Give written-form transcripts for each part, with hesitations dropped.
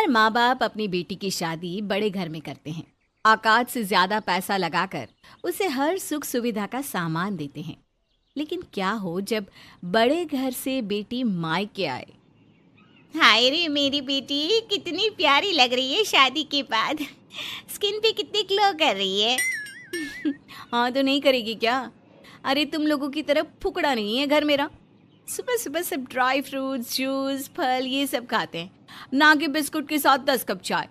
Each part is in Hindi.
हर माँ बाप अपनी बेटी की शादी बड़े घर में करते हैं। औकात से ज्यादा पैसा लगाकर उसे हर सुख सुविधा का सामान देते हैं। लेकिन क्या हो जब बड़े घर से बेटी मायके आए। हाय रे मेरी बेटी, कितनी प्यारी लग रही है शादी के बाद। स्किन पे कितनी ग्लो कर रही है। हाँ तो नहीं करेगी क्या? अरे तुम लोगों की तरफ फुकड़ा नहीं है घर मेरा। सुबह सुबह सब ड्राई फ्रूट्स, जूस, फल ये सब खाते हैं, ना कि बिस्कुट के साथ 10 कप चाय।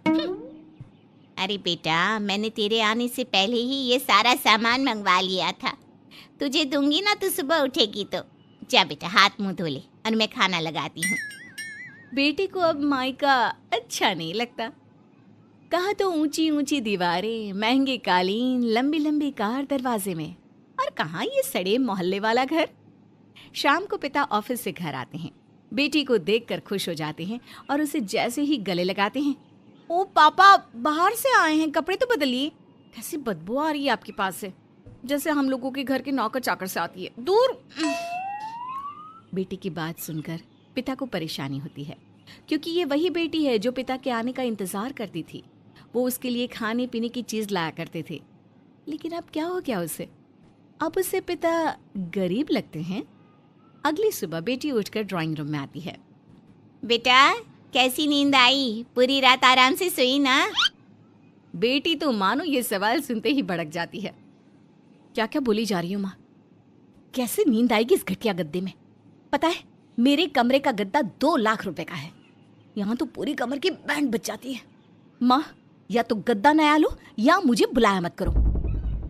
अरे बेटा, मैंने तेरे आने से पहले ही ये सारा सामान मंगवा लिया था। तुझे दूंगी ना तो सुबह उठेगी तो। जा बेटा, हाथ मुंह धो ले और मैं खाना लगाती हूँ। बेटी को अब मायका अच्छा नहीं लगता। कहाँ तो ऊंची ऊंची दीवारें, महंगे कालीन, लंबी लंबी कार दरवाजे में, और कहाँ ये सड़े मोहल्ले वाला घर। शाम को पिता ऑफिस से घर आते हैं, बेटी को देखकर खुश हो जाते हैं और उसे जैसे ही गले लगाते हैं, ओ पापा बाहर से आए हैं, कपड़े तो बदलिए। कैसी बदबू आ रही है आपके पास से, जैसे हम लोगों के घर के नौकर चाकर से आती है, दूर। बेटी की बात सुनकर पिता को परेशानी होती है, क्योंकि ये वही बेटी है जो पिता के आने का इंतजार करती थी। वो उसके लिए खाने पीने की चीज लाया करते थे। लेकिन अब क्या हो गया उसे? अब उसे पिता गरीब लगते हैं। अगली सुबह बेटी उठकर ड्राइंग रूम में आती है। बेटा, कैसी नींद आई? पूरी रात आराम से सोई ना? बेटी तो मानो ये सवाल सुनते ही भड़क जाती है। क्या क्या बोली जा रही हूँ माँ? कैसे नींद आएगी इस घटिया गद्दे में? पता है मेरे कमरे का गद्दा 2 लाख रुपए का है। यहाँ तो पूरी कमर की बैंड बच जाती है। माँ, या तो गद्दा नया लो या मुझे बुलाया मत करो।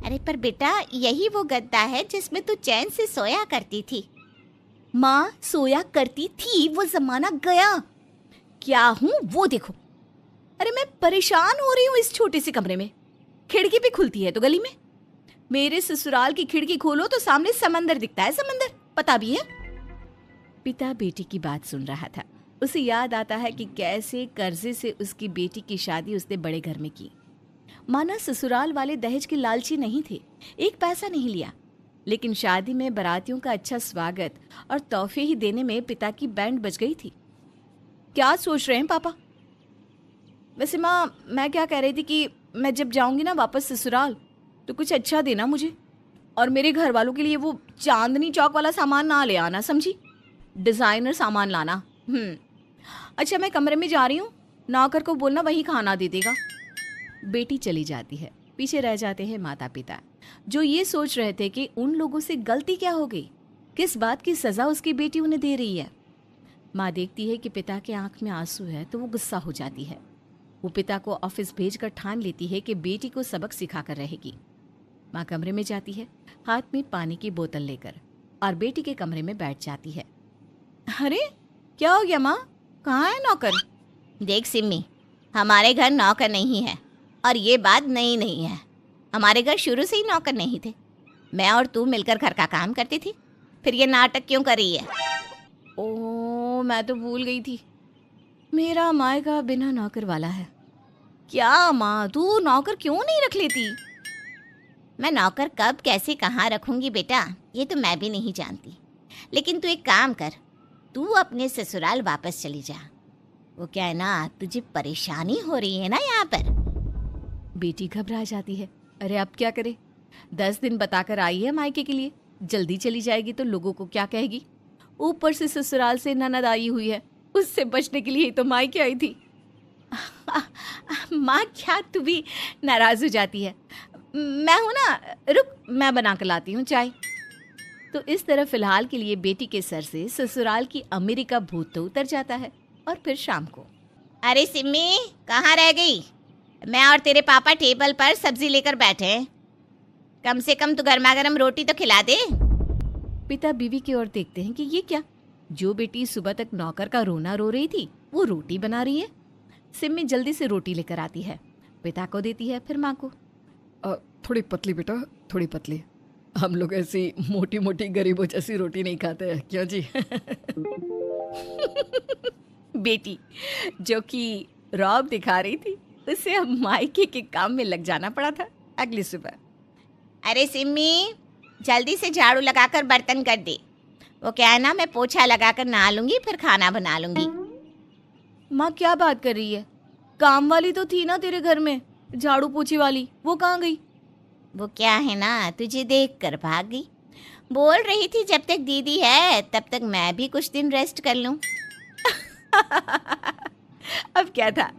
अरे पर बेटा, यही वो गद्दा है जिसमें तू चैन से सोया करती थी। माँ, सोया करती थी वो जमाना गया। क्या हूँ वो देखो। अरे मैं परेशान हो रही हूँ इस छोटे से कमरे में। खिड़की भी खुलती है तो गली में। मेरे ससुराल की खिड़की खोलो तो सामने समंदर दिखता है, समंदर पता भी है। पिता बेटी की बात सुन रहा था। उसे याद आता है कि कैसे कर्जे से उसकी बेटी की शादी उसने बड़े घर में की। माना ससुराल वाले दहेज के लालची नहीं थे, एक पैसा नहीं लिया, लेकिन शादी में बारातियों का अच्छा स्वागत और तोहफे ही देने में पिता की बैंड बज गई थी। क्या सोच रहे हैं पापा? वैसे माँ, मैं क्या कह रही थी कि मैं जब जाऊंगी ना वापस ससुराल तो कुछ अच्छा देना मुझे, और मेरे घर वालों के लिए वो चांदनी चौक वाला सामान ना ले आना, समझी? डिजाइनर सामान लाना। अच्छा मैं कमरे में जा रही हूँ, नौकर को बोलना वही खाना दे देगा। बेटी चली जाती है। पीछे रह जाते हैं माता पिता, जो ये सोच रहे थे कि उन लोगों से गलती क्या हो गई, किस बात की सजा उसकी बेटी उन्हें दे रही है। माँ देखती है कि पिता के आंख में आंसू है तो वो गुस्सा हो जाती है। वो पिता को ऑफिस भेजकर ठान लेती है कि बेटी को सबक सिखा कर रहेगी। माँ कमरे में जाती है, हाथ में पानी की बोतल लेकर, और बेटी के कमरे में बैठ जाती है। अरे क्या हो गया माँ, कहाँ है नौकर? देख सिम्मी, हमारे घर नौकर नहीं है, और ये बात नई नहीं है। हमारे घर शुरू से ही नौकर नहीं थे। मैं और तू मिलकर घर का काम करती थी। फिर ये नाटक क्यों कर रही है? ओह, मैं तो भूल गई थी, मेरा मायका बिना नौकर वाला है। क्या माँ, तू नौकर क्यों नहीं रख लेती? मैं नौकर कब कैसे कहाँ रखूंगी बेटा, ये तो मैं भी नहीं जानती। लेकिन तू एक काम कर, तू अपने ससुराल वापस चली जा। वो क्या है ना, तुझे परेशानी हो रही है ना यहाँ पर। बेटी घबरा जाती है। अरे अब क्या करे, 10 दिन बताकर आई है मायके के लिए, जल्दी चली जाएगी तो लोगों को क्या कहेगी। ऊपर से ससुराल से ननद आई हुई है, उससे बचने के लिए तो मायके आई थी। माँ, क्या तू भी नाराज हो जाती है? मैं हूं ना, रुक मैं बना कर लाती हूँ चाय। तो इस तरह फिलहाल के लिए बेटी के सर से ससुराल की अमीरी का भूत तो उतर जाता है। और फिर शाम को, अरे सिम्मी, कहाँ रह गई? मैं और तेरे पापा टेबल पर सब्जी लेकर बैठे हैं। कम से कम तू गर्मा गर्म रोटी तो खिला दे। पिता बीवी की ओर देखते हैं कि ये क्या, जो बेटी सुबह तक नौकर का रोना रो रही थी वो रोटी बना रही है। सिम्मी जल्दी से रोटी लेकर आती है, पिता को देती है, फिर माँ को। थोड़ी पतली बेटा, थोड़ी पतली। हम लोग ऐसी मोटी मोटी गरीबों जैसी रोटी नहीं खाते हैं, क्यों जी? बेटी जो कि रौब दिखा रही थी, उसे अब मायके के काम में लग जाना पड़ा था। अगली सुबह, अरे सिम्मी, जल्दी से झाड़ू लगाकर बर्तन कर दे। वो क्या है ना, मैं पोछा लगाकर नहा लूंगी, फिर खाना बना लूंगी। माँ क्या बात कर रही है? काम वाली तो थी ना तेरे घर में, झाड़ू पोछी वाली, वो कहाँ गई? वो क्या है ना, तुझे देख कर भाग गई। बोल रही थी जब तक दीदी है तब तक मैं भी कुछ दिन रेस्ट कर लूं। अब क्या था,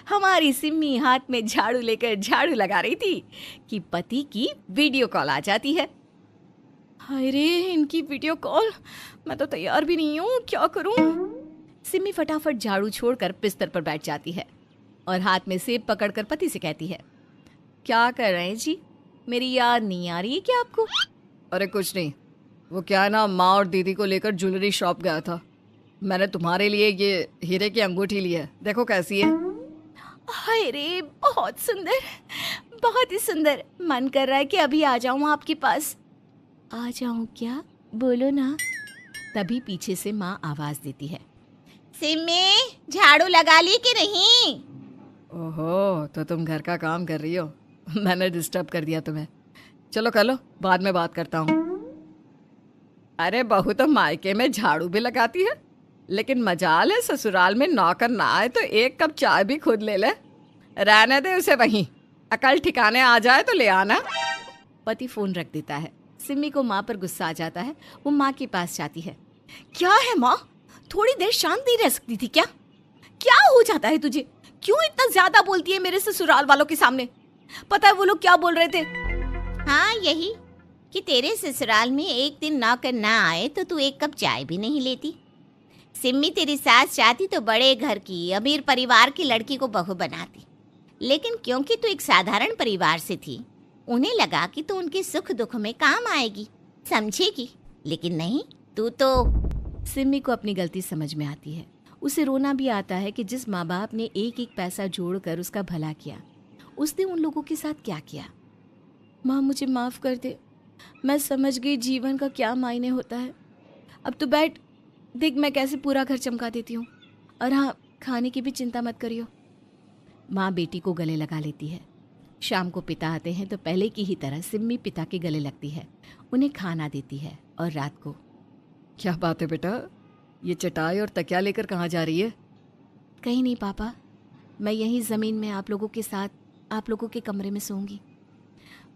हमारी सिम्मी हाथ में झाड़ू लेकर झाड़ू लगा रही थी कि पति की वीडियो कॉल आ जाती है। हाय रे, इनकी वीडियो कॉल, मैं तो तैयार भी नहीं हूँ, क्या करूँ? सिम्मी फटाफट झाड़ू छोड़कर बिस्तर पर बैठ जाती है और हाथ में सेब पकड़कर पति से कहती है, क्या कर रहे हैं जी, मेरी याद नहीं आ रही है क्या आपको? अरे कुछ नहीं, वो क्या है ना, माँ और दीदी को लेकर ज्वेलरी शॉप गया था। मैंने तुम्हारे लिए ये हीरे की अंगूठी ली है, देखो कैसी है। हाय रे, बहुत सुंदर, बहुत ही सुंदर। मन कर रहा है कि अभी आ जाऊं आपके पास। आ जाऊं क्या? बोलो ना। तभी पीछे से माँ आवाज देती है, सिम्मी, झाड़ू लगा ली कि नहीं? ओहो, तो तुम घर का काम कर रही हो, मैंने डिस्टर्ब कर दिया तुम्हें। चलो कर लो, बाद में बात करता हूँ। अरे बहू तो मायके में झाड़ू भी लगाती है, लेकिन मजाल है ससुराल में नौकर ना आए तो एक कप चाय भी खुद ले ले। रहने दे उसे वहीं, अकल ठिकाने आ जाए तो ले आना। पति फोन रख देता है। सिम्मी को माँ पर गुस्सा आ जाता है। वो माँ के पास जाती है। क्या है माँ, थोड़ी देर शांत नहीं रह सकती थी क्या? क्या हो जाता है तुझे? क्यों इतना ज्यादा बोलती है मेरे ससुराल वालों के सामने? पता है वो लोग क्या बोल रहे थे? हाँ, यही कि तेरे ससुराल में एक दिन नौकर ना आए तो तू एक कप चाय भी नहीं लेती। सिम्मी तेरी सास चाहती तो बड़े घर की अमीर परिवार की लड़की को बहू बनाती, लेकिन क्योंकि तू एक साधारण परिवार से थी, उन्हें लगा कि तू उनके सुख दुख में काम आएगी, समझेगी। लेकिन नहीं, तू तो। सिम्मी को अपनी गलती समझ में आती है। उसे रोना भी आता है कि जिस माँ बाप ने एक एक पैसा जोड़कर उसका भला किया, उसने उन लोगों के साथ क्या किया। माँ मुझे माफ़ कर दे, मैं समझ गई जीवन का क्या मायने होता है। अब तो बैठ, देख मैं कैसे पूरा घर चमका देती हूँ। और हाँ, खाने की भी चिंता मत करियो। माँ बेटी को गले लगा लेती है। शाम को पिता आते हैं तो पहले की ही तरह सिम्मी पिता के गले लगती है, उन्हें खाना देती है। और रात को, क्या बात है बेटा, ये चटाई और तकिया लेकर कहाँ जा रही है? कहीं नहीं पापा, मैं यहीं ज़मीन में आप लोगों के साथ आप लोगों के कमरे में सोऊंगी।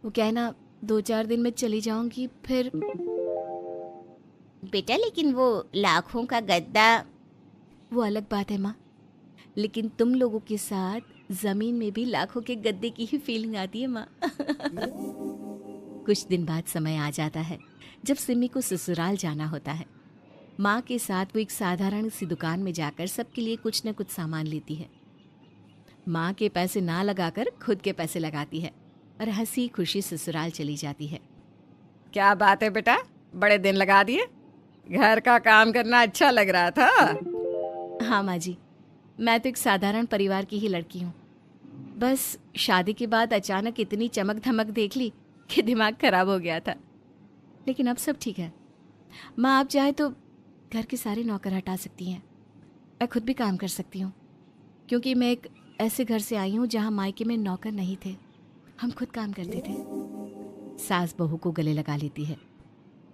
वो क्या है ना, 2-4 दिन में चली जाऊंगी फिर। बेटा, लेकिन वो लाखों का गद्दा। वो अलग बात है माँ, लेकिन तुम लोगों के साथ ज़मीन में भी लाखों के गद्दे की ही फीलिंग आती है माँ। कुछ दिन बाद समय आ जाता है जब सिम्मी को ससुराल जाना होता है। माँ के साथ वो एक साधारण सी दुकान में जाकर सबके लिए कुछ न कुछ सामान लेती है। माँ के पैसे ना लगाकर खुद के पैसे लगाती है और हंसी खुशी ससुराल चली जाती है। क्या बात है बेटा, बड़े दिन लगा दिए, घर का काम करना अच्छा लग रहा था। हाँ माँ जी, मैं तो एक साधारण परिवार की ही लड़की हूँ। बस शादी के बाद अचानक इतनी चमक धमक देख ली कि दिमाग खराब हो गया था, लेकिन अब सब ठीक है। माँ आप चाहे तो घर के सारे नौकर हटा सकती हैं, मैं खुद भी काम कर सकती हूँ, क्योंकि मैं एक ऐसे घर से आई हूँ जहाँ मायके में नौकर नहीं थे, हम खुद काम करते थे। सास बहू को गले लगा लेती है।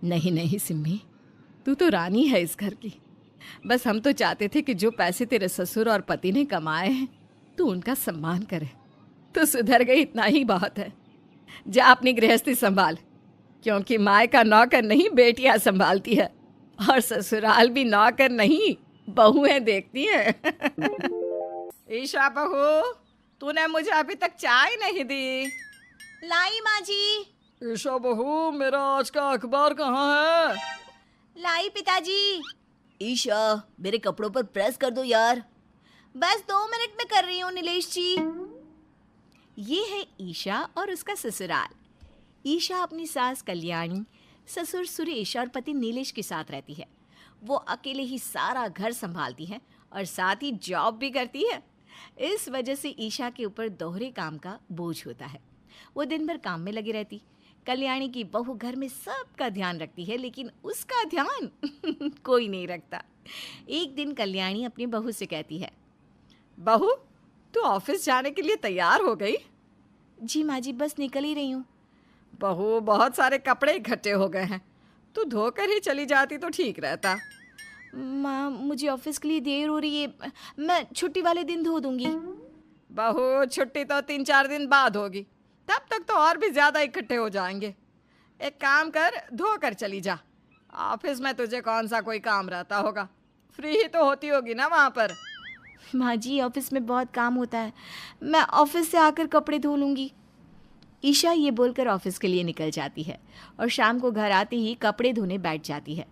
नहीं नहीं सिम्मी, तू तो रानी है इस घर की। बस हम तो चाहते थे कि जो पैसे तेरे ससुर और पति ने कमाए हैं तू उनका सम्मान करे। तो सुधर गई, इतना ही बहुत है। जा अपनी गृहस्थी संभाल, क्योंकि माँ का नौकर नहीं बेटियां संभालती है, और ससुराल भी नौकर नहीं बहुएं देखती हैं। ईशा बहू, तूने मुझे अभी तक चाय नहीं दी। लाई माँ जी। ईशा बहू, मेरा आज का अखबार कहाँ है? लाई पिताजी। ईशा, मेरे कपड़ों पर प्रेस कर दो यार। बस 2 मिनट में कर रही हूँ नीलेश जी। ये है ईशा और उसका ससुराल। ईशा अपनी सास कल्याणी, ससुर सुरेश और पति नीलेश के साथ रहती है। वो अकेले ही सारा घर संभालती है और साथ ही जॉब भी करती है। इस वजह से ईशा के ऊपर दोहरे काम का बोझ होता है। वो दिन भर काम में लगी रहती। कल्याणी की बहू घर में सबका ध्यान रखती है, लेकिन उसका ध्यान कोई नहीं रखता। एक दिन कल्याणी अपनी बहू से कहती है, बहू, तू ऑफिस जाने के लिए तैयार हो गई? जी माँ जी, बस निकल ही रही हूँ। बहू, बहुत सारे कपड़े इकट्ठे हो गए हैं, तू धोकर ही चली जाती तो ठीक रहता। माँ, मुझे ऑफिस के लिए देर हो रही है, मैं छुट्टी वाले दिन धो दूंगी। बहू छुट्टी तो 3-4 दिन बाद होगी, तब तक तो और भी ज़्यादा इकट्ठे हो जाएंगे। एक काम कर, धो कर चली जा। ऑफिस में तुझे कौन सा कोई काम रहता होगा, फ्री ही तो होती होगी ना वहाँ पर। माँ जी ऑफिस में बहुत काम होता है, मैं ऑफिस से आकर कपड़े धो लूँगी। ईशा ये बोलकर ऑफिस के लिए निकल जाती है और शाम को घर आते ही कपड़े धोने बैठ जाती है।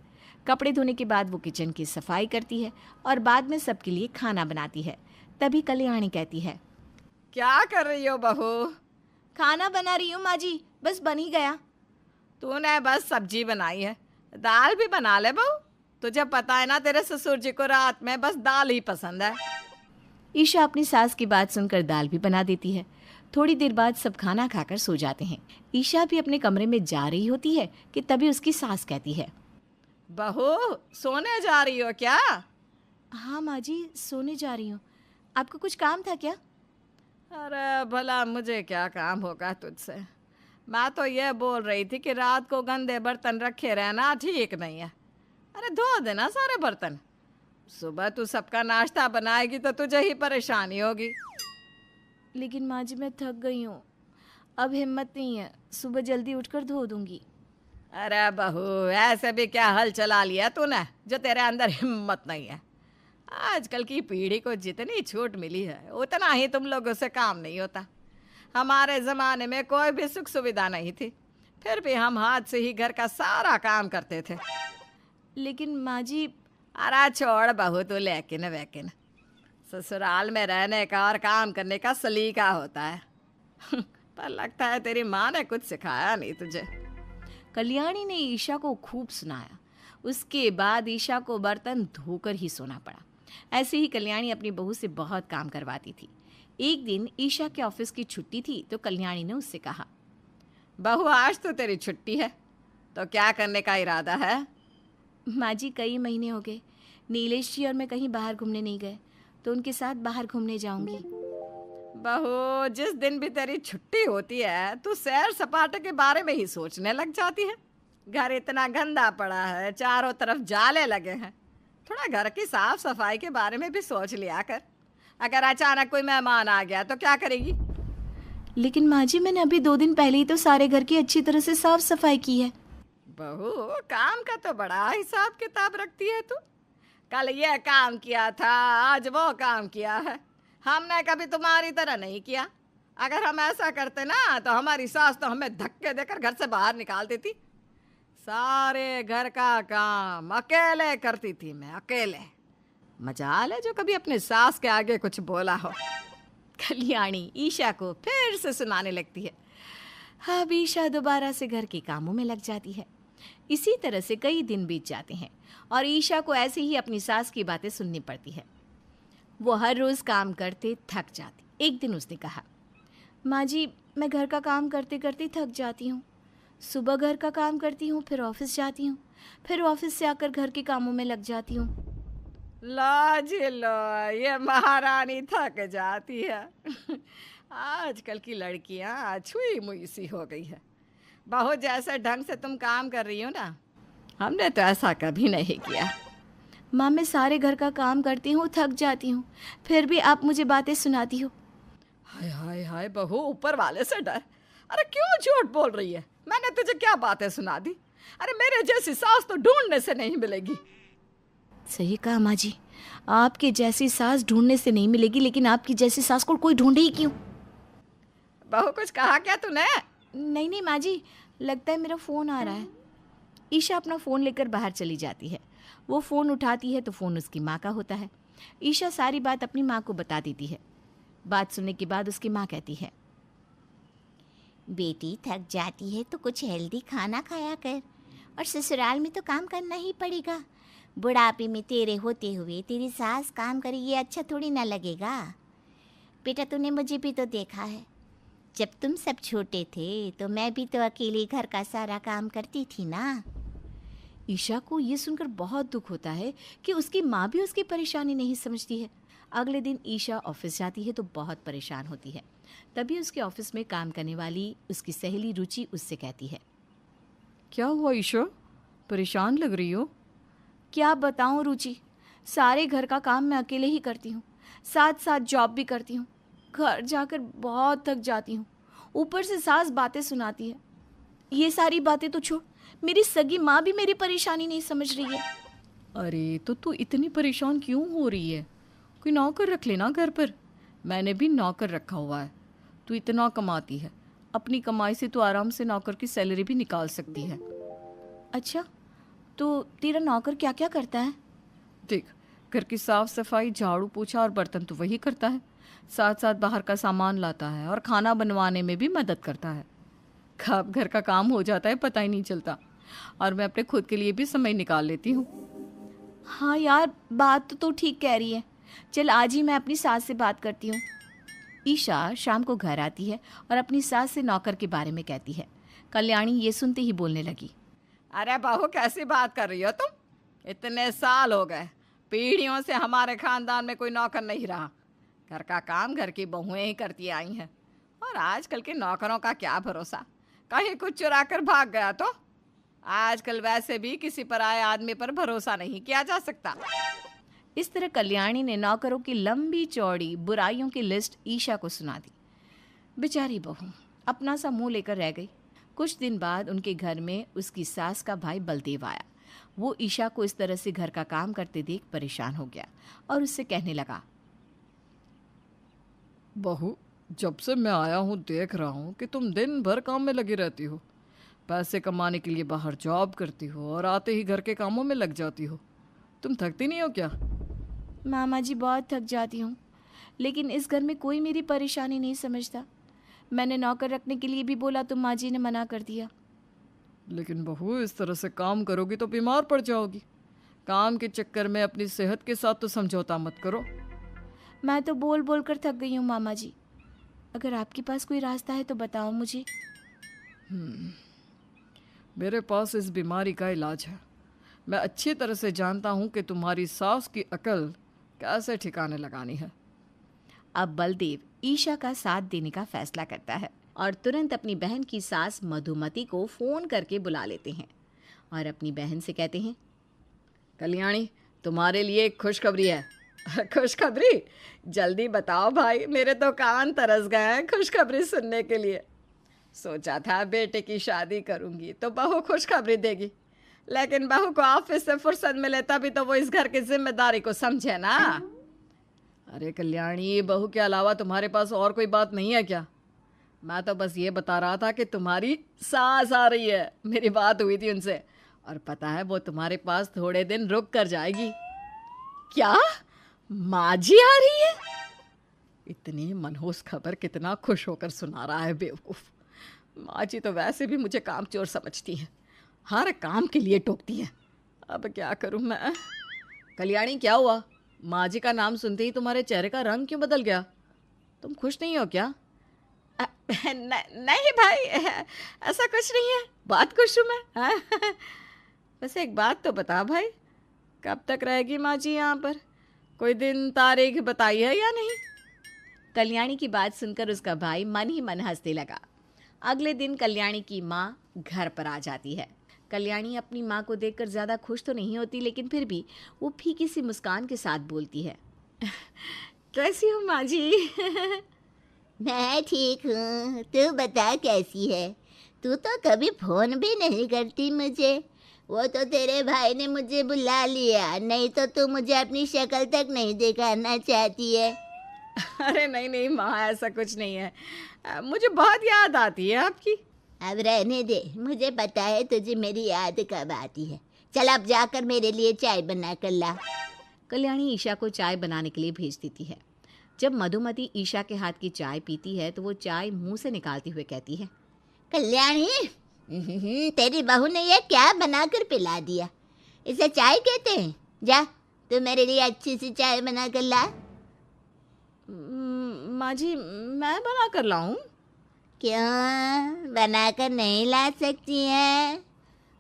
कपड़े धोने के बाद वो किचन की सफाई करती है और बाद में सबके लिए खाना बनाती है। तभी कल्याणी कहती है, क्या कर रही हो बहू? खाना बना रही हूँ माँ जी, बस बन ही गया। तूने बस सब्जी बनाई है, दाल भी बना ले बहू। तुझे पता है ना तेरे ससुर जी को रात में बस दाल ही पसंद है। ईशा अपनी सास की बात सुनकर दाल भी बना देती है। थोड़ी देर बाद सब खाना खाकर सो जाते हैं। ईशा भी अपने कमरे में जा रही होती है कि तभी उसकी सास कहती है, बहू सोने जा रही हो क्या? हाँ माँ जी सोने जा रही हूँ, आपको कुछ काम था क्या? अरे भला मुझे क्या काम होगा तुझसे। मैं तो ये बोल रही थी कि रात को गंदे बर्तन रखे रहना ठीक नहीं है। अरे धो देना सारे बर्तन। सुबह तू सबका नाश्ता बनाएगी तो तुझे ही परेशानी होगी। लेकिन माँ जी मैं थक गई हूँ, अब हिम्मत नहीं है, सुबह जल्दी उठकर धो दूंगी। अरे बहू ऐसे भी क्या हल चला लिया तूने जो तेरे अंदर हिम्मत नहीं है। आजकल की पीढ़ी को जितनी छूट मिली है उतना ही तुम लोगों से काम नहीं होता। हमारे ज़माने में कोई भी सुख सुविधा नहीं थी, फिर भी हम हाथ से ही घर का सारा काम करते थे। लेकिन माँ जी, अरे छोड़ बहू तू, लेकिन वैकिन ससुराल में रहने का और काम करने का सलीका होता है। पर लगता है तेरी माँ ने कुछ सिखाया नहीं तुझे। कल्याणी ने ईशा को खूब सुनाया। उसके बाद ईशा को बर्तन धोकर ही सोना पड़ा। ऐसे ही कल्याणी अपनी बहू से बहुत काम करवाती थी। एक दिन ईशा के ऑफिस की छुट्टी थी तो कल्याणी ने उससे कहा, बहू आज तो तेरी छुट्टी है, तो क्या करने का इरादा है? माँ जी कई महीने हो गए नीलेश जी और मैं कहीं बाहर घूमने नहीं गए, तो उनके साथ बाहर घूमने जाऊंगी। बहू जिस दिन भी तेरी छुट्टी होती है तू सैर सपाटे के बारे में ही सोचने लग जाती है। घर इतना गंदा पड़ा है, चारों तरफ जाले लगे हैं। थोड़ा घर की साफ सफाई के बारे में भी सोच लिया कर। अगर अचानक कोई मेहमान आ गया तो क्या करेगी? लेकिन माँ जी मैंने अभी 2 दिन पहले ही तो सारे घर की अच्छी तरह से साफ सफाई की है। बहू काम का तो बड़ा हिसाब किताब रखती है तू। कल ये काम किया था, आज वो काम किया है। हमने कभी तुम्हारी तरह नहीं किया। अगर हम ऐसा करते ना तो हमारी सास तो हमें धक्के देकर घर से बाहर निकाल देती। सारे घर का काम अकेले करती थी मैं, अकेले। मजाल है जो कभी अपने सास के आगे कुछ बोला हो। कल्याणी ईशा को फिर से सुनाने लगती है। अब ईशा दोबारा से घर के कामों में लग जाती है। इसी तरह से कई दिन बीत जाते हैं और ईशा को ऐसे ही अपनी सास की बातें सुननी पड़ती है। वो हर रोज काम करते थक जाती। एक दिन उसने कहा, माँ जी मैं घर का काम करते करते थक जाती हूँ। सुबह घर का काम करती हूँ, फिर ऑफिस जाती हूँ, फिर ऑफिस से आकर घर के कामों में लग जाती हूँ। लो जी लो, ये महारानी थक जाती है। आजकल की लड़कियां छुई मुई सी हो गई है। बहुत जैसे ढंग से तुम काम कर रही हो ना, हमने तो ऐसा कभी नहीं किया। माँ मैं सारे घर का काम करती हूँ, थक जाती हूँ, फिर भी आप मुझे बातें सुनाती हो। हाय हाय हाय बहू, ऊपर वाले से डर। अरे क्यों झूठ बोल रही है? मैंने तुझे क्या बातें सुना दी? अरे मेरे जैसी सास तो ढूंढने से नहीं मिलेगी। सही कहा माँ जी, आपकी जैसी सास ढूंढने से नहीं मिलेगी, लेकिन आपकी जैसी सास को कोई ढूंढे ही क्यों? बहू कुछ कहा क्या तूने? नहीं नहीं माँ जी, लगता है मेरा फ़ोन आ रहा है। ईशा अपना फ़ोन लेकर बाहर चली जाती है। वो फ़ोन उठाती है तो फ़ोन उसकी माँ का होता है। ईशा सारी बात अपनी माँ को बता देती है। बात सुनने के बाद उसकी माँ कहती है, बेटी थक जाती है तो कुछ हेल्दी खाना खाया कर, और ससुराल में तो काम करना ही पड़ेगा। बुढ़ापे में तेरे होते हुए तेरी सास काम करे, ये अच्छा थोड़ी ना लगेगा। बेटा तूने मुझे भी तो देखा है, जब तुम सब छोटे थे तो मैं भी तो अकेले घर का सारा काम करती थी ना। ईशा को ये सुनकर बहुत दुख होता है कि उसकी माँ भी उसकी परेशानी नहीं समझती है। अगले दिन ईशा ऑफिस जाती है तो बहुत परेशान होती है। तभी उसके ऑफिस में काम करने वाली उसकी सहेली रुचि उससे कहती है, क्या हुआ ईशा, परेशान लग रही हो? क्या बताऊं रुचि, सारे घर का काम मैं अकेले ही करती हूँ, साथ साथ जॉब भी करती हूँ। घर जाकर बहुत थक जाती हूँ। ऊपर से सास बातें सुनाती है। ये सारी बातें तो छोड़, मेरी सगी माँ भी मेरी परेशानी नहीं समझ रही है। अरे तो तू इतनी परेशान क्यों हो रही है? कोई नौकर रख लेना घर पर। मैंने भी नौकर रखा हुआ है। तू इतना कमाती है, अपनी कमाई से तू आराम से नौकर की सैलरी भी निकाल सकती है। अच्छा, तो तेरा नौकर क्या क्या करता है? देख, घर की साफ सफाई, झाड़ू पोछा और बर्तन तो वही करता है। साथ साथ बाहर का सामान लाता है और खाना बनवाने में भी मदद करता है। कब घर का काम हो जाता है पता ही नहीं चलता, और मैं अपने खुद के लिए भी समय निकाल लेती हूँ। हाँ यार, बात तो तू ठीक कह रही है। चल आज ही मैं अपनी सास से बात करती हूँ। ईशा शाम को घर आती है और अपनी सास से नौकर के बारे में कहती है। कल्याणी ये सुनते ही बोलने लगी। अरे बहू, कैसी बात कर रही हो तुम? इतने साल हो गए, पीढ़ियों से हमारे खानदान में कोई नौकर नहीं रहा। घर का काम घर की बहुएं ही करती आई हैं, और आजकल के नौकरों का क्या भरोसा, कहीं कुछ चुरा कर भाग गया तो? आजकल वैसे भी किसी पराये आदमी पर भरोसा नहीं किया जा सकता। इस तरह कल्याणी ने नौकरों की लंबी चौड़ी बुराइयों की लिस्ट ईशा को सुना दी। बेचारी बहू अपना सा मुंह लेकर रह गई। कुछ दिन बाद उनके घर में उसकी सास का भाई बलदेव आया। वो ईशा को इस तरह से घर का काम करते देख परेशान हो गया और उससे कहने लगा। बहू, जब से मैं आया हूँ देख रहा हूँ कि तुम दिन भर काम में लगी रहती हो। पैसे कमाने के लिए बाहर जॉब करती हो और आते ही घर के कामों में लग जाती हो। तुम थकती नहीं हो क्या? मामा जी, बहुत थक जाती हूँ, लेकिन इस घर में कोई मेरी परेशानी नहीं समझता। मैंने नौकर रखने के लिए भी बोला तो माँ जी ने मना कर दिया। लेकिन बहू, इस तरह से काम करोगी तो बीमार पड़ जाओगी। काम के चक्कर में अपनी सेहत के साथ तो समझौता मत करो। मैं तो बोल बोल कर थक गई हूँ मामा जी। अगर आपके पास कोई रास्ता है तो बताओ मुझे। मेरे पास इस बीमारी का इलाज है। मैं अच्छी तरह से जानता हूँ कि तुम्हारी सास की अकल कैसे ठिकाने लगानी है। अब बलदेव ईशा का साथ देने का फैसला करता है और तुरंत अपनी बहन की सास मधुमती को फोन करके बुला लेते हैं और अपनी बहन से कहते हैं। कल्याणी, तुम्हारे लिए एक खुशखबरी है। खुशखबरी? जल्दी बताओ भाई, मेरे तो कान तरस गए हैं खुशखबरी सुनने के लिए। सोचा था बेटे की शादी करूंगी तो बहू खुशखबरी देगी, लेकिन बहू को ऑफिस से फुर्सत मिले तभी तो वो इस घर की जिम्मेदारी को समझे ना। अरे कल्याणी, बहू के अलावा तुम्हारे पास और कोई बात नहीं है क्या? मैं तो बस ये बता रहा था कि तुम्हारी सास आ रही है। मेरी बात हुई थी उनसे, और पता है वो तुम्हारे पास थोड़े दिन रुक कर जाएगी। क्या? माँ जी आ रही है? इतनी मनहूस खबर कितना खुश होकर सुना रहा है बेवकूफ़। माँ जी तो वैसे भी मुझे कामचोर समझती हैं, हर काम के लिए टोकती हैं। अब क्या करूँ मैं? कल्याणी, क्या हुआ? माँ जी का नाम सुनते ही तुम्हारे चेहरे का रंग क्यों बदल गया? तुम खुश नहीं हो क्या? नहीं भाई, ऐसा कुछ नहीं है, बहुत खुश हूँ मैं। वैसे एक बात तो बता भाई, कब तक रहेगी माँ जी यहाँ पर? कोई दिन तारीख बताई है या नहीं? कल्याणी की बात सुनकर उसका भाई मन ही मन हंसने लगा। अगले दिन कल्याणी की माँ घर पर आ जाती है। कल्याणी अपनी माँ को देखकर ज़्यादा खुश तो नहीं होती, लेकिन फिर भी वो फीकी सी मुस्कान के साथ बोलती है। कैसी हो माँ जी? मैं ठीक हूँ, तू बता कैसी है? तू तो कभी फोन भी नहीं करती मुझे। वो तो तेरे भाई ने मुझे बुला लिया, नहीं तो तू मुझे अपनी शक्ल तक नहीं दिखाना चाहती है। अरे नहीं नहीं माँ, ऐसा कुछ नहीं है। मुझे बहुत याद आती है आपकी। अब रहने दे, मुझे पता है तुझे मेरी याद कब आती है। चल अब जाकर मेरे लिए चाय बना कर ला। कल्याणी ईशा को चाय बनाने के लिए भेज देती है। जब मधुमती ईशा के हाथ की चाय पीती है तो वो चाय मुंह से निकालते हुए कहती है। कल्याणी, तेरी बहू ने ये क्या बनाकर पिला दिया? इसे चाय कहते हैं? जा तू मेरे लिए अच्छी सी चाय बना कर ला। माँ जी, मैं बना कर लाऊं? क्यों बनाकर नहीं ला सकती हैं?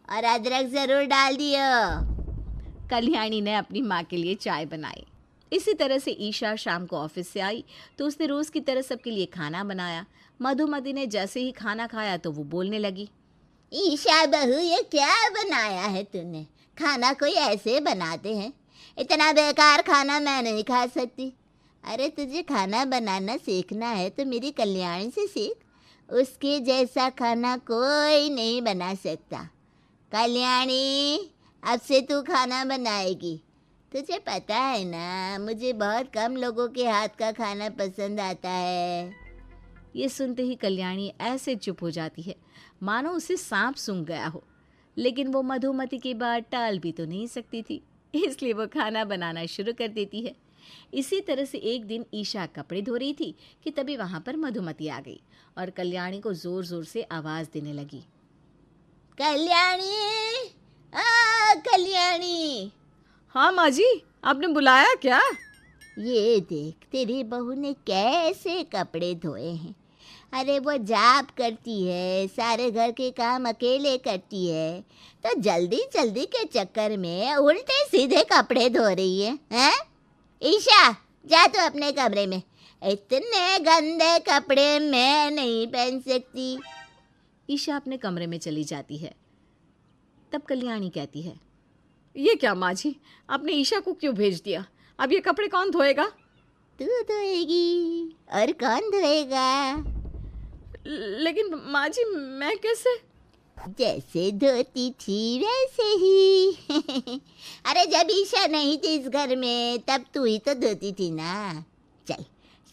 और अदरक ज़रूर डाल दियो। कल्याणी ने अपनी माँ के लिए चाय बनाई। इसी तरह से ईशा शाम को ऑफिस से आई तो उसने रोज़ की तरह सबके लिए खाना बनाया। मधुमती ने जैसे ही खाना खाया तो वो बोलने लगी। ईशा बहू, ये क्या बनाया है तूने? खाना कोई ऐसे बनाते हैं? इतना बेकार खाना मैं नहीं खा सकती। अरे तुझे खाना बनाना सीखना है तो मेरी कल्याणी से सीख। उसके जैसा खाना कोई नहीं बना सकता। कल्याणी, अब से तू खाना बनाएगी। तुझे पता है ना, मुझे बहुत कम लोगों के हाथ का खाना पसंद आता है। ये सुनते ही कल्याणी ऐसे चुप हो जाती है मानो उसे सांप सूंघ गया हो, लेकिन वो मधुमती की बात टाल भी तो नहीं सकती थी, इसलिए वो खाना बनाना शुरू कर देती है। इसी तरह से एक दिन ईशा कपड़े धो रही थी कि तभी वहां पर मधुमती आ गई और कल्याणी को जोर जोर से आवाज देने लगी। कल्याणी, कल्याणी। हाँ माँ जी, आपने बुलाया क्या? ये देख, तेरी बहू ने कैसे कपड़े धोए हैं। अरे वो जॉब करती है, सारे घर के काम अकेले करती है, तो जल्दी जल्दी के चक्कर में उल्टे सीधे कपड़े धो रही है, हैं? ईशा, जा तू अपने कमरे में। इतने गंदे कपड़े मैं नहीं पहन सकती। ईशा अपने कमरे में चली जाती है। तब कल्याणी कहती है, ये क्या माँ जी, आपने ईशा को क्यों भेज दिया? अब ये कपड़े कौन धोएगा? तू धोएगी, और कौन धोएगा? लेकिन माँ जी, मैं कैसे? जैसे धोती थी वैसे ही। अरे जब ईशा नहीं थी इस घर में तब तू ही तो धोती थी ना। चल,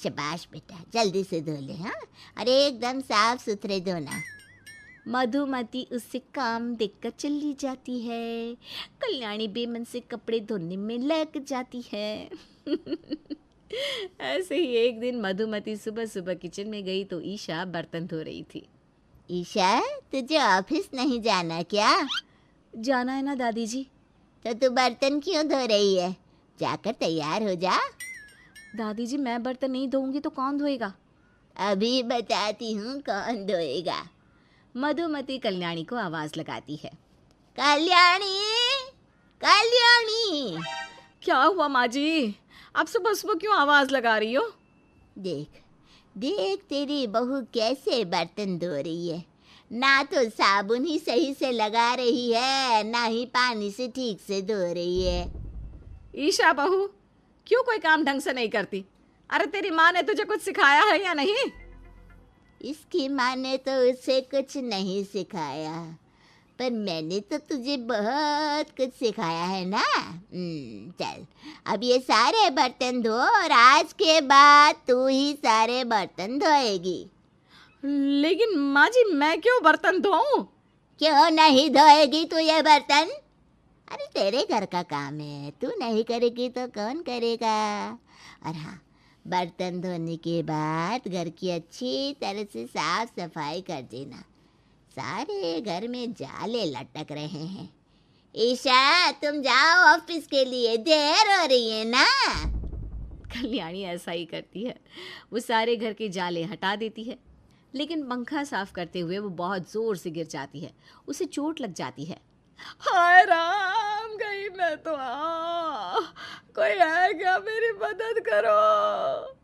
शाबाश बेटा, जल्दी से धो ले। हाँ, अरे एकदम साफ सुथरे धोना। मधुमती उससे काम देखकर चली जाती है। कल्याणी बेमन से कपड़े धोने में लग जाती है। ऐसे ही एक दिन मधुमती सुबह सुबह किचन में गई तो ईशा बर्तन धो रही थी। ईशा, तुझे ऑफिस नहीं जाना क्या? जाना है ना दादी जी। तो तू बर्तन क्यों धो रही है? जाकर तैयार हो जा। दादी जी, मैं बर्तन नहीं धोऊंगी तो कौन धोएगा? अभी बताती हूँ कौन धोएगा। मधुमती कल्याणी को आवाज लगाती है। कल्याणी, कल्याणी। क्या हुआ माँ जी, आप सुबह सुबह क्यों आवाज लगा रही हो? देख देख, तेरी बहू कैसे बर्तन धो रही है। ना तो साबुन ही सही से लगा रही है, ना ही पानी से ठीक से धो रही है। ईशा बहू, क्यों कोई काम ढंग से नहीं करती? अरे तेरी माँ ने तुझे कुछ सिखाया है या नहीं? इसकी माँ ने तो उसे कुछ नहीं सिखाया, पर मैंने तो तुझे बहुत कुछ सिखाया है ना। चल, अब ये सारे बर्तन धो और आज के बाद तू ही सारे बर्तन धोएगी। लेकिन माँ जी, मैं क्यों बर्तन धोऊं? क्यों नहीं धोएगी तू ये बर्तन? अरे तेरे घर का काम है, तू नहीं करेगी तो कौन करेगा? और हाँ, बर्तन धोने के बाद घर की अच्छी तरह से साफ सफाई कर देना। सारे घर में जाले लटक रहे हैं। ईशा, तुम जाओ ऑफिस के लिए, देर हो रही है ना। कल्याणी ऐसा ही करती है। वो सारे घर के जाले हटा देती है, लेकिन पंखा साफ करते हुए वो बहुत जोर से गिर जाती है। उसे चोट लग जाती है। हाय राम, गई मैं तो। कोई है क्या? मेरी मदद करो।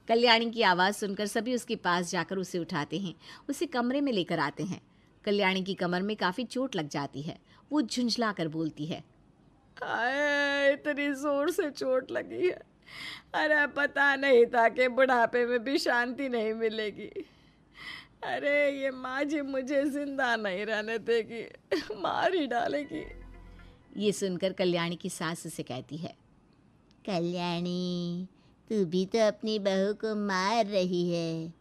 कल्याणी की आवाज़ सुनकर सभी उसके पास जाकर उसे उठाते हैं, उसे कमरे में लेकर आते हैं। कल्याणी की कमर में काफ़ी चोट लग जाती है। वो झुंझला कर बोलती है, हाय, इतनी जोर से चोट लगी है। अरे पता नहीं था कि बुढ़ापे में भी शांति नहीं मिलेगी। अरे ये माँ जी मुझे जिंदा नहीं रहने देगी, मार ही डालेगी। ये सुनकर कल्याणी की सास उसे कहती है, कल्याणी, तू भी तो अपनी बहू को मार रही है।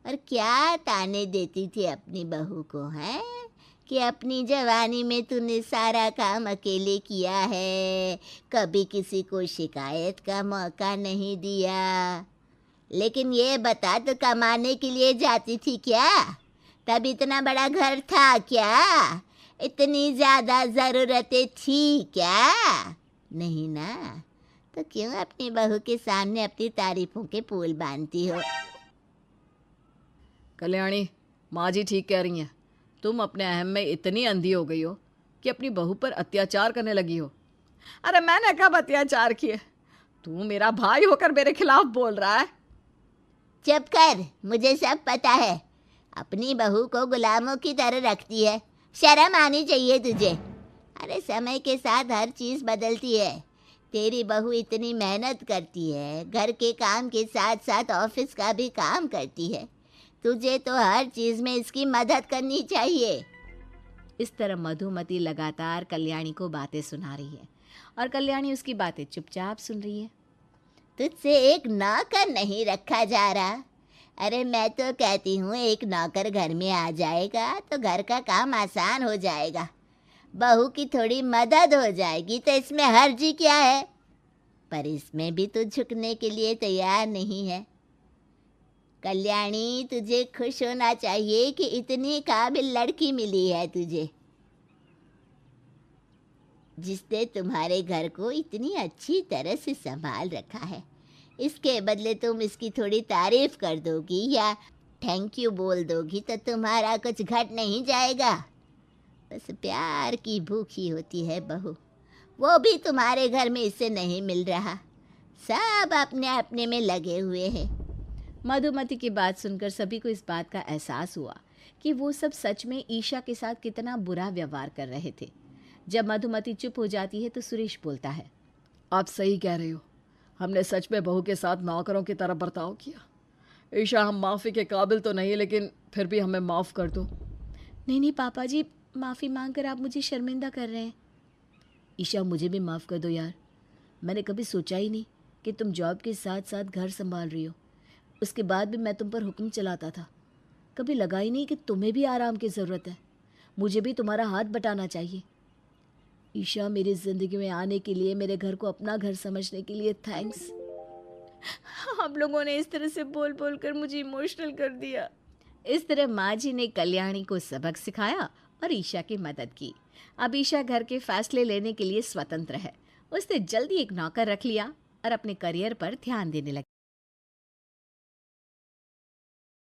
और क्या ताने देती थी अपनी बहू को, है कि अपनी जवानी में तूने सारा काम अकेले किया है, कभी किसी को शिकायत का मौका नहीं दिया। लेकिन ये बता, तो कमाने के लिए जाती थी क्या? तब इतना बड़ा घर था क्या? इतनी ज़्यादा ज़रूरतें थी क्या? नहीं ना। तो क्यों अपनी बहू के सामने अपनी तारीफों के पुल बांधती हो? कल्याणी, माँ जी ठीक कह रही हैं। तुम अपने अहम में इतनी अंधी हो गई हो कि अपनी बहू पर अत्याचार करने लगी हो। अरे मैंने कब अत्याचार किए? तू मेरा भाई होकर मेरे खिलाफ बोल रहा है। चुप कर, मुझे सब पता है। अपनी बहू को गुलामों की तरह रखती है, शर्म आनी चाहिए तुझे। अरे समय के साथ हर चीज़ बदलती है। तेरी बहू इतनी मेहनत करती है, घर के काम के साथ साथ ऑफिस का भी काम करती है। तुझे तो हर चीज में इसकी मदद करनी चाहिए। इस तरह मधुमती लगातार कल्याणी को बातें सुना रही है और कल्याणी उसकी बातें चुपचाप सुन रही है। तुझसे एक नौकर नहीं रखा जा रहा। अरे मैं तो कहती हूँ एक नौकर घर में आ जाएगा तो घर का काम आसान हो जाएगा, बहू की थोड़ी मदद हो जाएगी, तो इसमें हर्जी क्या है? पर इसमें भी तू झुकने के लिए तैयार नहीं है। कल्याणी, तुझे खुश होना चाहिए कि इतनी काबिल लड़की मिली है तुझे, जिसने तुम्हारे घर को इतनी अच्छी तरह से संभाल रखा है। इसके बदले तुम इसकी थोड़ी तारीफ कर दोगी या थैंक यू बोल दोगी तो तुम्हारा कुछ घट नहीं जाएगा। बस प्यार की भूखी होती है बहू, वो भी तुम्हारे घर में इससे नहीं मिल रहा। सब अपने अपने में लगे हुए हैं। मधुमती की बात सुनकर सभी को इस बात का एहसास हुआ कि वो सब सच में ईशा के साथ कितना बुरा व्यवहार कर रहे थे। जब मधुमती चुप हो जाती है तो सुरेश बोलता है, आप सही कह रहे हो, हमने सच में बहू के साथ नौकरों की तरह बर्ताव किया। ईशा, हम माफ़ी के काबिल तो नहीं, लेकिन फिर भी हमें माफ़ कर दो। नहीं पापा जी, माफ़ी मांग कर आप मुझे शर्मिंदा कर रहे हैं। ईशा, मुझे भी माफ़ कर दो यार। मैंने कभी सोचा ही नहीं कि तुम जॉब के साथ साथ घर संभाल रही हो। उसके बाद भी मैं तुम पर हुक्म चलाता था। कभी लगा ही नहीं कि तुम्हें भी आराम की ज़रूरत है। मुझे भी तुम्हारा हाथ बटाना चाहिए। ईशा, मेरी ज़िंदगी में आने के लिए, मेरे घर को अपना घर समझने के लिए थैंक्स। आप लोगों ने इस तरह से बोल बोल कर मुझे इमोशनल कर दिया। इस तरह माँ जी ने कल्याणी को सबक सिखाया और ईशा की मदद की। अब ईशा घर के फैसले लेने के लिए स्वतंत्र है। उसने जल्दी एक नौकर रख लिया और अपने करियर पर ध्यान देने लगी।